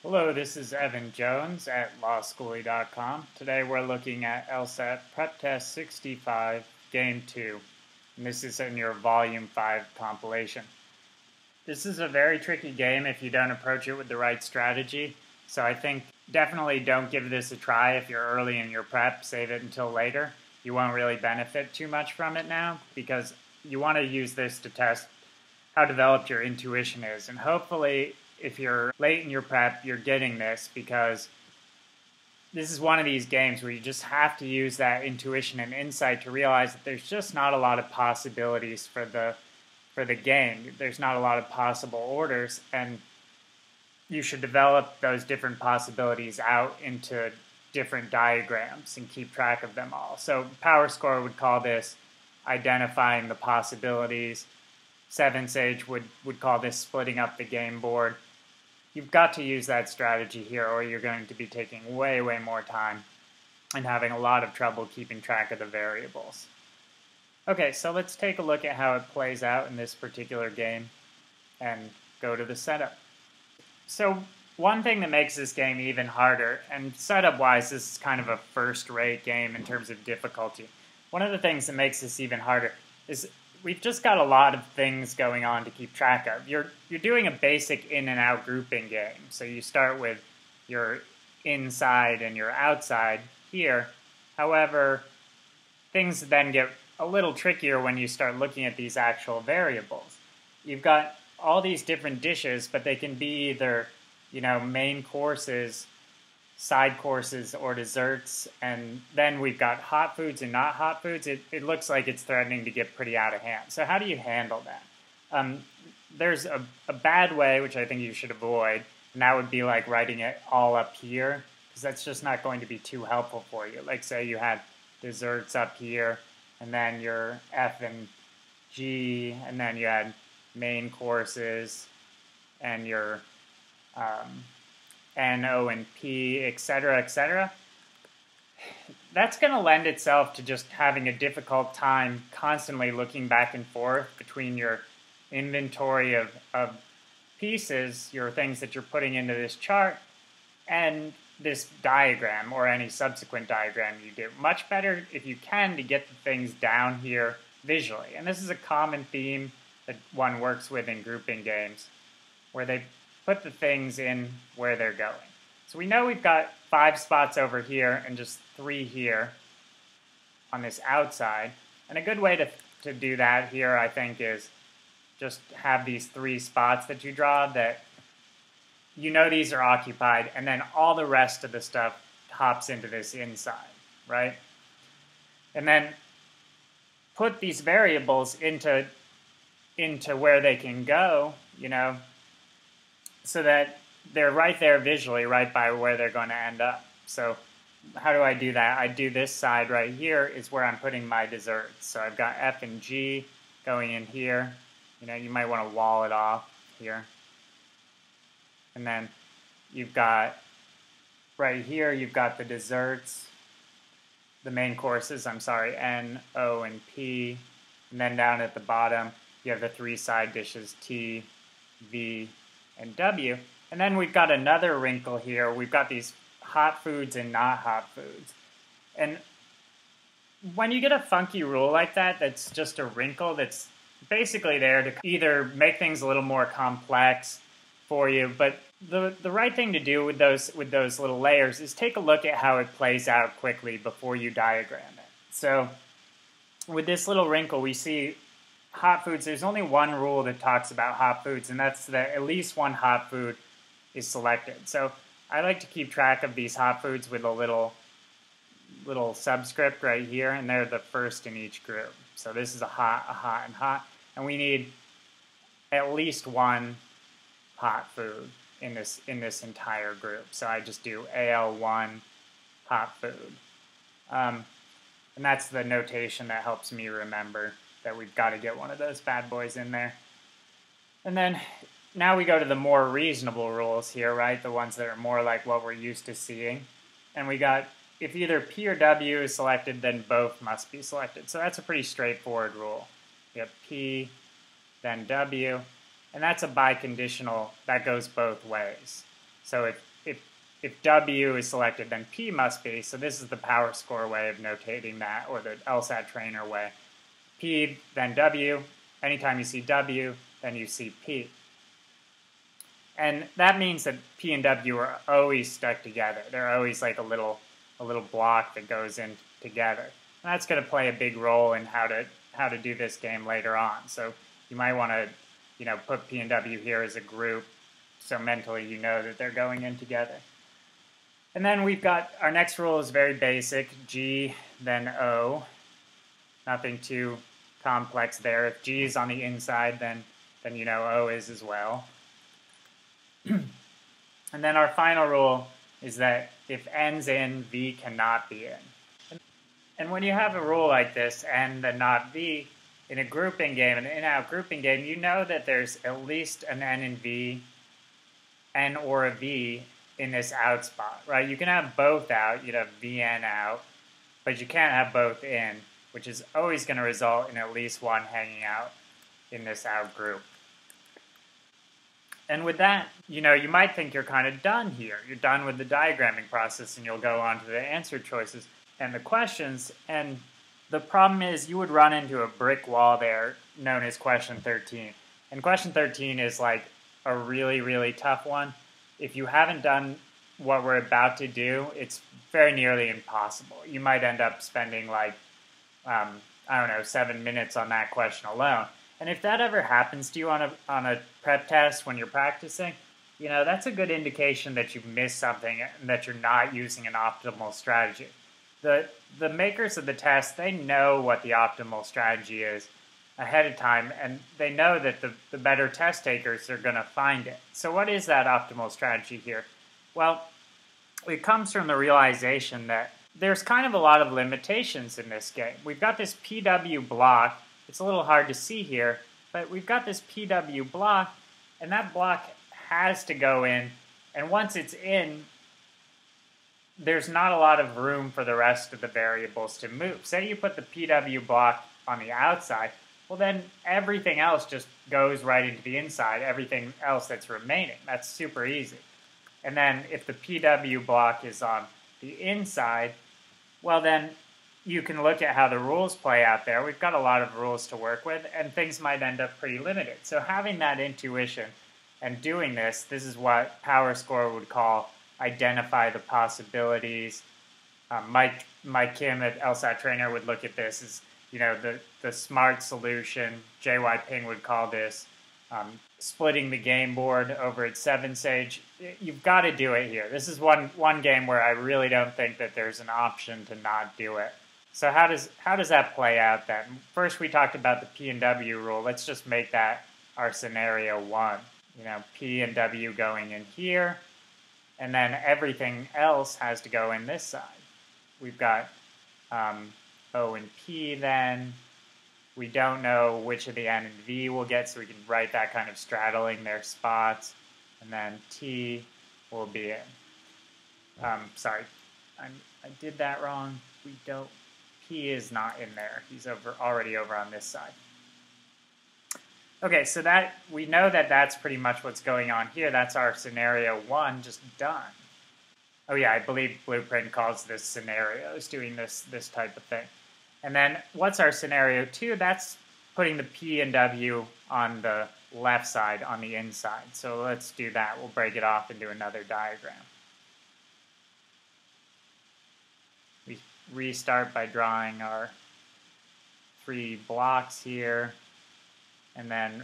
Hello, this is Evan Jones at lawschooly.com. Today we're looking at LSAT Preptest 65, Game 2, and this is in your Volume 5 compilation. This is a very tricky game if you don't approach it with the right strategy, so I think definitely don't give this a try if you're early in your prep. Save it until later. You won't really benefit too much from it now because you want to use this to test how developed your intuition is, and hopefully if you're late in your prep, you're getting this because this is one of these games where you just have to use that intuition and insight to realize that there's just not a lot of possibilities for the game. There's not a lot of possible orders, and you should develop those different possibilities out into different diagrams and keep track of them all. So Power Score would call this identifying the possibilities. Seven Sage would call this splitting up the game board. You've got to use that strategy here or you're going to be taking way more time and having a lot of trouble keeping track of the variables. Okay, so let's take a look at how it plays out in this particular game and go to the setup. So one thing that makes this game even harder, and setup-wise this is kind of a first-rate game in terms of difficulty. One of the things that makes this even harder is we've just got a lot of things going on to keep track of. You're doing a basic in and out grouping game. So you start with your inside and your outside here. However, things then get a little trickier when you start looking at these actual variables. You've got all these different dishes, but they can be either, main courses, side courses, or desserts, and then we've got hot foods and not hot foods. It looks like it's threatening to get pretty out of hand. So how do you handle that? There's a bad way, which I think you should avoid, and that would be like writing it all up here, because that's just not going to be too helpful for you. Like say you had desserts up here, and then your F and G, and then you had main courses, and your N, O, and P, etc., etc. That's going to lend itself to just having a difficult time constantly looking back and forth between your inventory of pieces, your things that you're putting into this chart, and this diagram or any subsequent diagram you do. Much better if you can to get the things down here visually. And this is a common theme that one works with in grouping games, where they put the things in where they're going. So we know we've got 5 spots over here and just 3 here on this outside. And a good way to do that here, I think, is just have these 3 spots that you draw that these are occupied, and then all the rest of the stuff hops into this inside, right? And then put these variables into where they can go, so that they're right there visually, right by where they're going to end up. So how do I do that? I do this side right here is where I'm putting my desserts. So I've got F and G going in here. You might want to wall it off here. And then you've got, right here, you've got the desserts, the main courses, N, O, and P. And then down at the bottom, you have the 3 side dishes, T, V, and W. And then we've got another wrinkle here. We've got these hot foods and not hot foods. And when you get a funky rule like that, that's just a wrinkle that's basically there to either make things a little more complex for you, but the right thing to do with those little layers is take a look at how it plays out quickly before you diagram it. So with this little wrinkle, we see hot foods. There's only one rule that talks about hot foods, and that's that at least one hot food is selected. So I like to keep track of these hot foods with a little subscript right here, and they're the first in each group. So this is a hot, and hot, and we need at least one hot food in this entire group. So I just do AL1 hot food. And that's the notation that helps me remember that we've got to get one of those bad boys in there. And then now we go to the more reasonable rules here, right? The ones that are more like what we're used to seeing. And we got, if either P or W is selected, then both must be selected. So that's a pretty straightforward rule. We have P, then W, and that's a biconditional that goes both ways. So if W is selected, then P must be. So this is the power score way of notating that, or the LSAT trainer way. P, then W. Anytime you see W, then you see P. And that means that P and W are always stuck together. They're always like a little block that goes in together. And that's going to play a big role in how to do this game later on. So you might want to, put P and W here as a group, so mentally you know that they're going in together. And then we've got our next rule is very basic: G, then O. Nothing too complex there. If G is on the inside, then O is as well. And then our final rule is that if N's in, V cannot be in. And when you have a rule like this, N then not V, in a grouping game, an in-out grouping game, you know that there's at least an N and V, N or a V in this out spot, right? You can have both out, you'd have VN out, but you can't have both in, which is always going to result in at least one hanging out in this out group. And with that, you might think you're kind of done here. You're done with the diagramming process, and you'll go on to the answer choices and the questions. And the problem is you would run into a brick wall there known as question 13. And question 13 is like a really, really tough one. If you haven't done what we're about to do, it's very nearly impossible. You might end up spending 7 minutes on that question alone. And if that ever happens to you on a prep test when you're practicing, that's a good indication that you've missed something and that you're not using an optimal strategy. The makers of the test, they know what the optimal strategy is ahead of time, and they know that the better test takers are going to find it. So what is that optimal strategy here? Well, it comes from the realization that there's kind of a lot of limitations in this game. We've got this PW block. It's a little hard to see here, but we've got this PW block, and that block has to go in, and once it's in, there's not a lot of room for the rest of the variables to move. Say you put the PW block on the outside, well then everything else just goes right into the inside, everything else that's remaining. That's super easy. And then if the PW block is on the inside, well then you can look at how the rules play out there. We've got a lot of rules to work with, and things might end up pretty limited. So having that intuition and doing this is what Power Score would call identify the possibilities. Mike Kim at LSAT Trainer would look at this as, the smart solution. JY Ping would call this splitting the game board over at 7 Sage. You've got to do it here. This is one game where I really don't think that there's an option to not do it. So how does that play out then? First we talked about the P and W rule. Let's just make that our scenario 1. P and W going in here, and then everything else has to go in this side. We've got O and P then. We don't know which of the N and V we'll get, so we can write that kind of straddling their spots. And then T will be in. Sorry, I did that wrong. P is not in there. He's already over on this side. Okay, so that we know that that's pretty much what's going on here. That's our scenario 1 just done. Oh yeah, I believe Blueprint calls this scenarios, doing this type of thing. And then what's our scenario 2? That's putting the P and W on the left side, on the inside. So let's do that. We'll break it off into another diagram. We restart by drawing our 3 blocks here. And then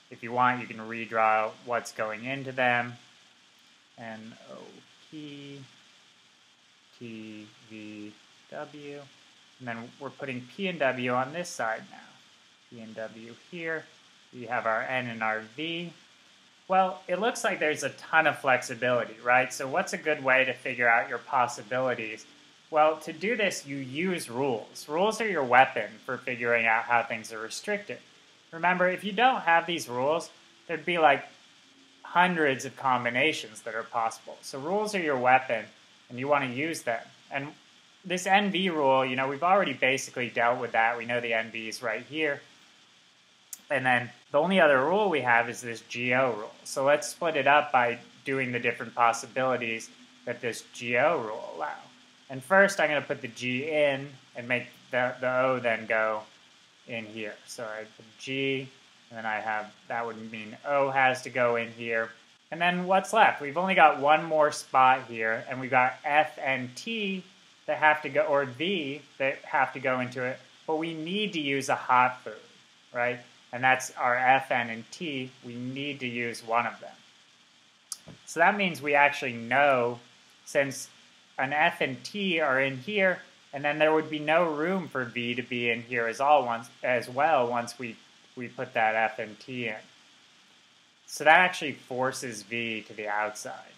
if you want, you can redraw what's going into them. N-O-P, T, V, W. And then we're putting P and W on this side now. P and W here. We have our N and our V. Well, it looks like there's a ton of flexibility, right? So what's a good way to figure out your possibilities? Well, to do this, you use rules. Rules are your weapon for figuring out how things are restricted. Remember, if you don't have these rules, there'd be like hundreds of combinations that are possible. So rules are your weapon, and you want to use them. And this NV rule, we've already basically dealt with that. We know the NV is right here. And then the only other rule we have is this GO rule. So let's split it up by doing the different possibilities that this GO rule allow. And first I'm going to put the G in and make the O then go in here. So I put G, and then I have, that would mean O has to go in here. And then what's left? We've only got one more spot here, and we've got F and T that have to go, or V that have to go into it, but we need to use a hot food, right? And that's our F, N, and T. We need to use one of them. So that means we actually know, since an F and T are in here, and then there would be no room for V to be in here as well once we put that F and T in. So that actually forces V to the outside.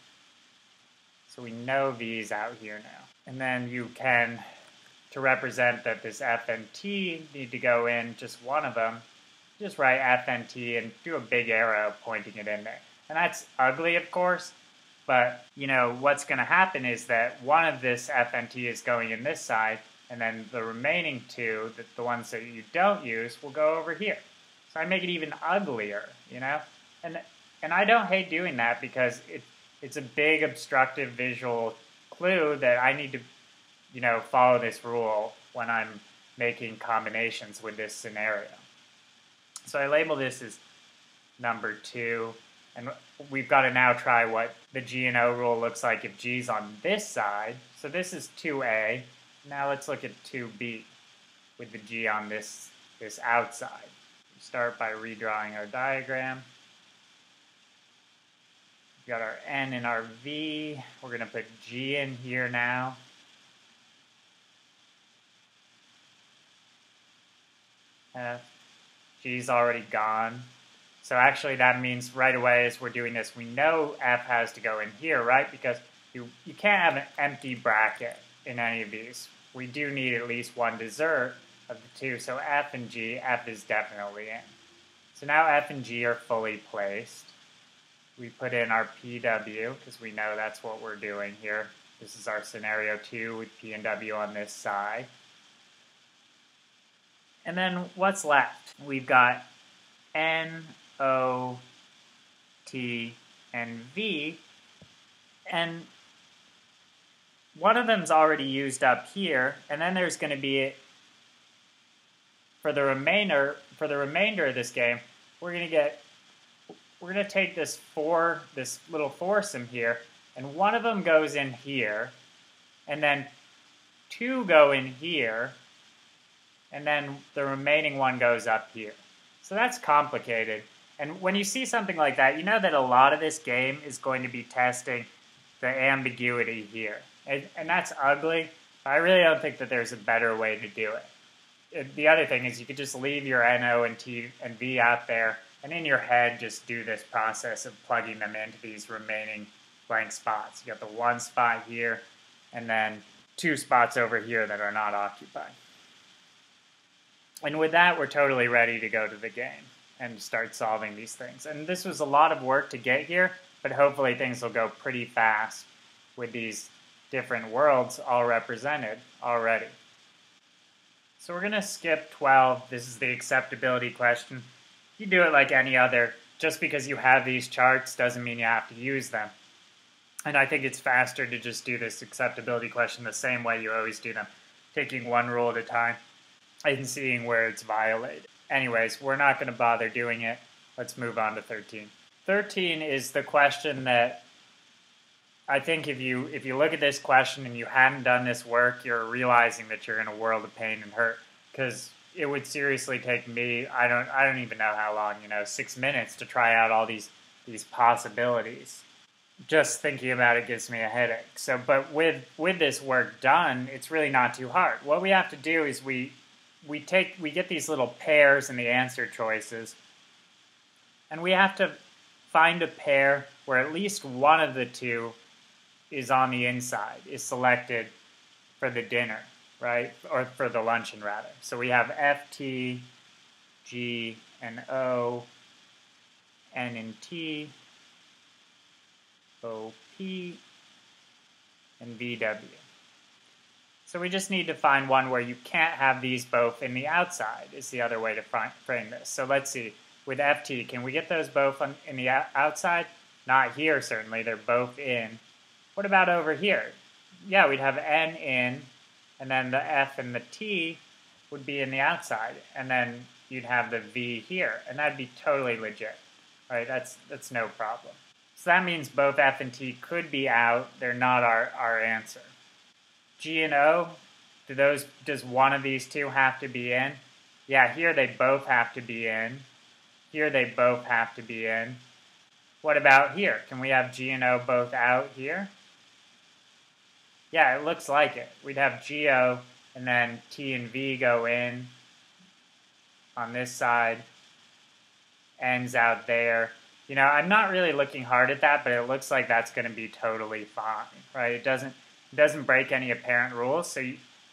So we know V is out here now. And then you can, to represent that this F and T need to go in, just one of them, just write F and T and do a big arrow pointing it in there. And that's ugly, of course, but you know what's going to happen is that one of this F and T is going in this side, and then the remaining two, the ones that you don't use, will go over here. So I make it even uglier, you know? And I don't hate doing that because it's a big obstructive visual clue that I need to, you know, follow this rule when I'm making combinations with this scenario. So I label this as number 2, and we've got to now try what the G and O rule looks like if G's on this side. So this is 2A. Now let's look at 2B with the G on this outside. We start by redrawing our diagram. We've got our N and our V. We're going to put G in here now. F. G's already gone. So actually that means right away as we're doing this, we know F has to go in here, right? Because you can't have an empty bracket in any of these. We do need at least one dessert of the two. So F and G, F is definitely in. So now F and G are fully placed. We put in our PW because we know that's what we're doing here. This is our scenario 2 with P and W on this side. And then what's left? We've got N, O, T, and V. And one of them's already used up here. And then there's going to be, for the remainder of this game, we're going to take this little foursome here, and one of them goes in here, and then 2 go in here, and then the remaining one goes up here. So that's complicated. And when you see something like that, you know that a lot of this game is going to be testing the ambiguity here. And that's ugly, but I really don't think that there's a better way to do it. The other thing is you could just leave your NO and T and V out there, and in your head just do this process of plugging them into these remaining blank spots. You got the 1 spot here, and then 2 spots over here that are not occupied. And with that, we're totally ready to go to the game and start solving these things. And this was a lot of work to get here, but hopefully things will go pretty fast with these different worlds all represented already. So we're going to skip 12. This is the acceptability question. You do it like any other. Just because you have these charts doesn't mean you have to use them. And I think it's faster to just do this acceptability question the same way you always do them, taking one rule at a time and seeing where it's violated. Anyways, we're not going to bother doing it. Let's move on to 13. 13 is the question that I think if you look at this question and you hadn't done this work, you're realizing that you're in a world of pain and hurt, because it would seriously take me, I don't even know how long, 6 minutes to try out all these possibilities. Just thinking about it gives me a headache. So, but with this work done, it's really not too hard. What we have to do is we get these little pairs in the answer choices, and we have to find a pair where at least one of the two is on the inside, is selected for the dinner, right? Or for the luncheon, rather. So we have F, T, G, and O, N and T, O, P, and V, W. So we just need to find one where you can't have these both in the outside, is the other way to frame this. So let's see. With FT, can we get those both in the outside? Not here, certainly. They're both in. What about over here? Yeah, we'd have N in, and then the F and the T would be in the outside, and then you'd have the V here, and that'd be totally legit, right? That's no problem. So that means both F and T could be out. They're not our answer. G and O, does one of these two have to be in? Yeah, here they both have to be in. Here they both have to be in. What about here? Can we have G and O both out here? Yeah, it looks like it. We'd have GO and then T and V go in on this side. N's out there. You know, I'm not really looking hard at that, but it looks like that's going to be totally fine, right? It doesn't break any apparent rules, so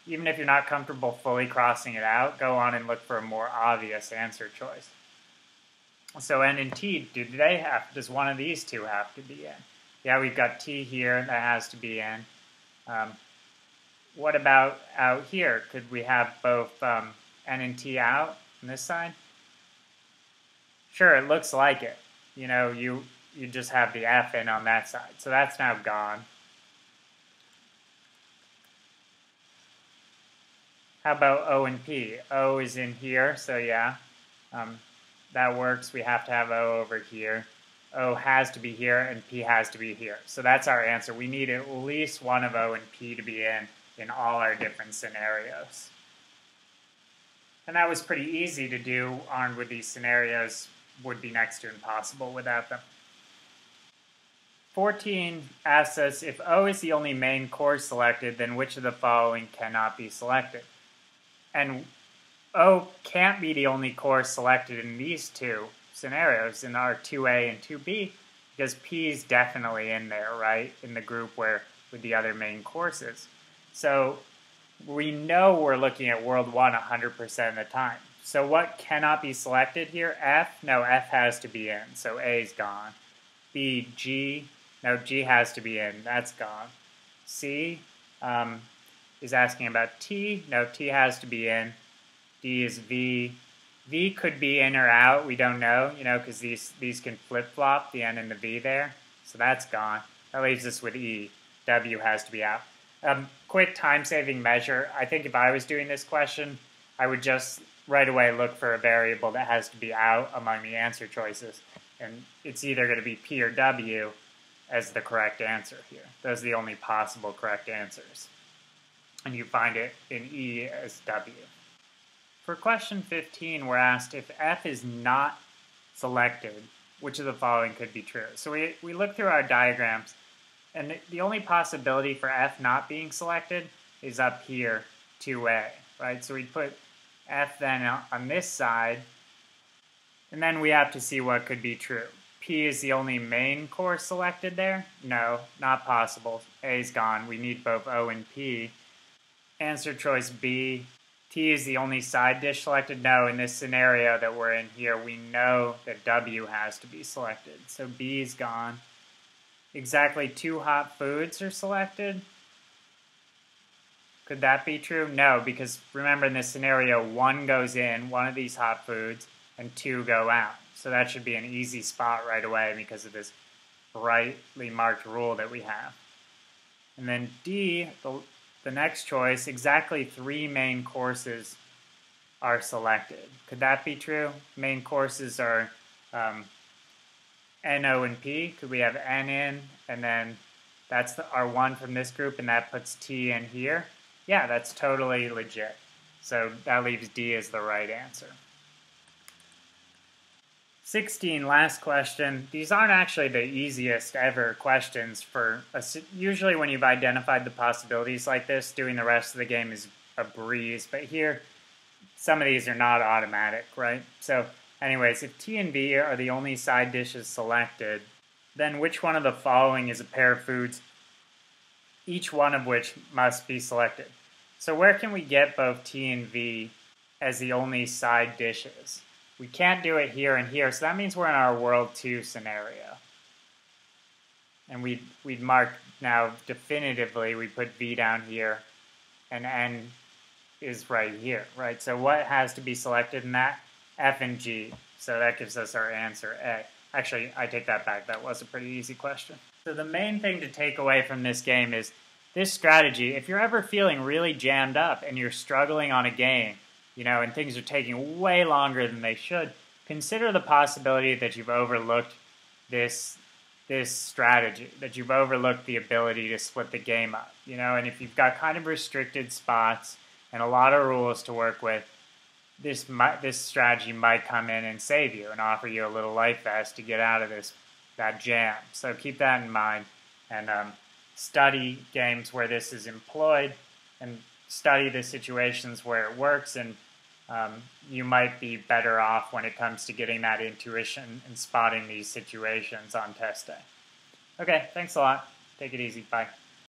even if you're not comfortable fully crossing it out, go on and look for a more obvious answer choice. So N and T, does one of these two have to be in? Yeah, we've got T here, that has to be in. What about out here? Could we have both N and T out on this side? Sure, it looks like it. You know, you just have the F in on that side. So that's now gone. How about O and P? O is in here, so yeah. That works. We have to have O over here. O has to be here, and P has to be here. So that's our answer. We need at least one of O and P to be in all our different scenarios. And that was pretty easy to do, armed with these scenarios. Would be next to impossible without them. 14 asks us, if O is the only main course selected, then which of the following cannot be selected? And O can't be the only course selected in these two scenarios, in our 2A and 2B, because P is definitely in there, right, in the group where with the other main courses. So we know we're looking at World 1 100% of the time. So what cannot be selected here? F? No, F has to be in, so A is gone. B, G? No, G has to be in, that's gone. C is asking about T? No, T has to be in. D is V. V could be in or out, we don't know, you know, because these can flip-flop, the N and the V there. So that's gone. That leaves us with E. W has to be out. Quick time-saving measure. I think if I was doing this question, I would just right away look for a variable that has to be out among the answer choices. And it's either going to be P or W as the correct answer here. Those are the only possible correct answers. And you find it in E as W. For question 15, we're asked if F is not selected, which of the following could be true? So we look through our diagrams, and the only possibility for F not being selected is up here, 2A, right? So we put F then on this side, and then we have to see what could be true. P is the only main course selected there? No, not possible. A is gone. We need both O and P. Answer choice B. T is the only side dish selected? No, in this scenario that we're in here, we know that W has to be selected. So B is gone. Exactly 2 hot foods are selected? Could that be true? No, because remember in this scenario, 1 goes in, one of these hot foods, and 2 go out. So that should be an easy spot right away because of this brightly marked rule that we have. And then D, the next choice, exactly 3 main courses are selected. Could that be true? Main courses are N, O, and P. Could we have N in, and then that's our 1 from this group, and that puts T in here? Yeah, that's totally legit. So that leaves D as the right answer. 16, last question. These aren't actually the easiest ever questions for us. Usually when you've identified the possibilities like this, doing the rest of the game is a breeze. But here, some of these are not automatic, right? So anyways, if T and V are the only side dishes selected, then which one of the following is a pair of foods, each one of which must be selected? So where can we get both T and V as the only side dishes? We can't do it here and here, so that means we're in our World 2 scenario. And we'd mark now definitively, we put V down here, and N is right here, right? So what has to be selected in that? F and G. So that gives us our answer A. Actually, I take that back. That was a pretty easy question. So the main thing to take away from this game is this strategy. If you're ever feeling really jammed up and you're struggling on a game, and things are taking way longer than they should, consider the possibility that you've overlooked this strategy, that you've overlooked the ability to split the game up, and if you've got kind of restricted spots and a lot of rules to work with, this strategy might come in and save you and offer you a little life vest to get out of that jam. So keep that in mind, and study games where this is employed, and study the situations where it works, and you might be better off when it comes to getting that intuition and spotting these situations on test day. Okay, thanks a lot. Take it easy. Bye.